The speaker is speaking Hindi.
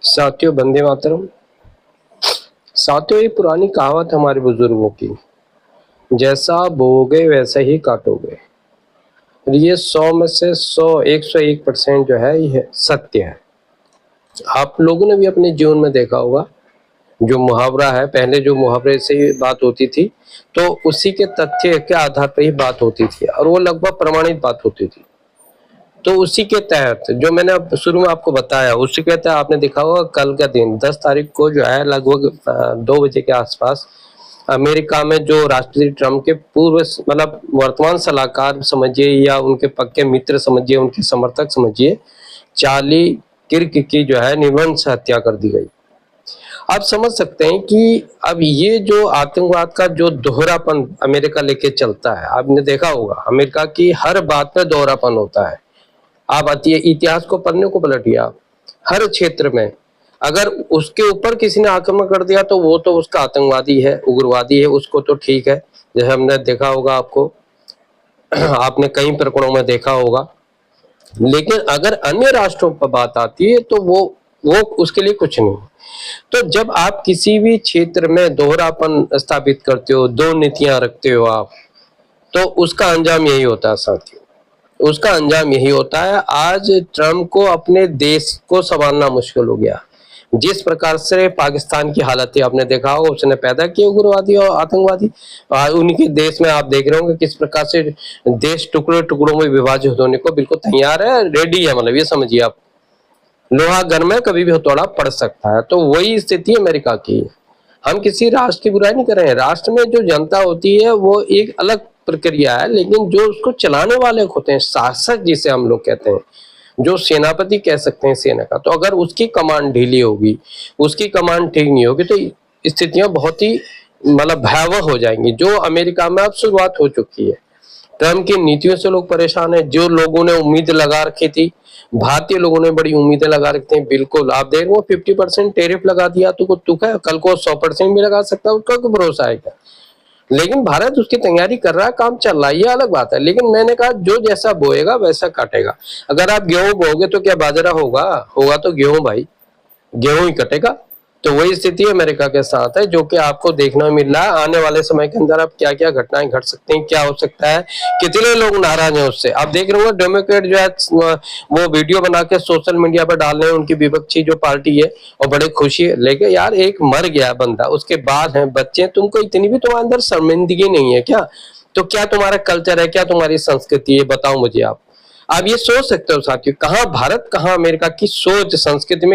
साथियों, वंदे मातरम। साथियों, ये पुरानी कहावत हमारे बुजुर्गों की, जैसा बोओगे वैसा ही काटोगे। ये 100 में से 101% जो है ये सत्य है। आप लोगों ने भी अपने जीवन में देखा होगा, जो मुहावरा है, पहले जो मुहावरे से बात होती थी तो उसी के तथ्य के आधार पर ही बात होती थी और वो लगभग प्रमाणित बात होती थी। तो उसी के तहत जो मैंने अब शुरू में आपको बताया, उसी के तहत आपने देखा होगा कल का दिन 10 तारीख को जो है लगभग 2 बजे के आसपास अमेरिका में जो राष्ट्रपति ट्रंप के पूर्व मतलब वर्तमान सलाहकार समझिए या उनके पक्के मित्र समझिए, उनके समर्थक समझिए, चार्ली किर्क की जो है निर्मम हत्या कर दी गई। आप समझ सकते हैं कि अब ये जो आतंकवाद का जो दोहरापन अमेरिका लेके चलता है, आपने देखा होगा अमेरिका की हर बात में दोहरापन होता है। आप इतिहास को पन्ने को पलटिए, आप हर क्षेत्र में अगर उसके ऊपर किसी ने आक्रमण कर दिया तो वो तो उसका आतंकवादी है, उग्रवादी है, उसको तो ठीक है, जैसे हमने देखा होगा आपको आपने कई प्रकरणों में देखा होगा। लेकिन अगर अन्य राष्ट्रों पर बात आती है तो वो उसके लिए कुछ नहीं। तो जब आप किसी भी क्षेत्र में दोहरापन स्थापित करते हो, दो नीतियां रखते हो आप, तो उसका अंजाम यही होता है साथियों, उसका अंजाम यही होता है। आज ट्रंप को अपने देश को संभालना मुश्किल हो गया। जिस प्रकार से पाकिस्तान की हालत है आपने देखा होगा, उसने पैदा किए उग्रवादी और आतंकवादी। उनके देश में आप देख रहे होंगे किस प्रकार से देश टुकड़ों टुकड़ों में विभाजित होने को बिल्कुल तैयार है, रेडी है, मतलब ये समझिए आप, लोहा गर्म है, कभी भी हथौड़ा पड़ सकता है। तो वही स्थिति अमेरिका की है। हम किसी राष्ट्र की बुराई नहीं कर रहे हैं, राष्ट्र में जो जनता होती है वो एक अलग प्रक्रिया है, लेकिन जो उसको चलाने वाले होते हैं, शासक जिसे हम लोग कहते हैं, जो सेनापति कह सकते हैं सेना का, तो अगर उसकी कमांड ढीली होगी, उसकी कमांड ठीक नहीं होगी, तो स्थितियां बहुत ही मतलब भयावह हो जाएंगी, जो अमेरिका में अब शुरुआत हो चुकी है। ट्रम्प की नीतियों से लोग परेशान है। जो लोगों ने उम्मीद लगा रखी थी, भारतीय लोगों ने बड़ी उम्मीदें लगा रखी थी, बिल्कुल आप देख रहे हो 50% टैरिफ लगा दिया तो तुक है, कल को 100% भी लगा सकता है, उसका कोई भरोसा है क्या? लेकिन भारत उसकी तैयारी कर रहा है, काम चल रहा है, ये अलग बात है। लेकिन मैंने कहा जो जैसा बोएगा वैसा काटेगा। अगर आप गेहूं बोओगे तो क्या बाजरा होगा? होगा तो गेहूं भाई, गेहूं ही कटेगा। तो वही स्थिति अमेरिका के साथ है, जो कि आपको देखने में मिल रहा है। आने वाले समय के अंदर अब क्या क्या घटनाएं घट सकती हैं, क्या हो सकता है, कितने लोग नाराज हैं उससे। आप देख रहे हो डेमोक्रेट जो है वो वीडियो बना के सोशल मीडिया पर डाल रहे हैं, उनकी विपक्षी जो पार्टी है, और बड़े खुशी है। लेकिन यार एक मर गया बंदा, उसके बाद हैं बच्चे, तुमको इतनी भी तुम्हारे अंदर शर्मिंदगी नहीं है क्या? तो क्या तुम्हारा कल्चर है, क्या तुम्हारी संस्कृति है, बताओ मुझे आप ये सोच सकते हो साथियों, कहाँ भारत कहाँ अमेरिका की सोच संस्कृति में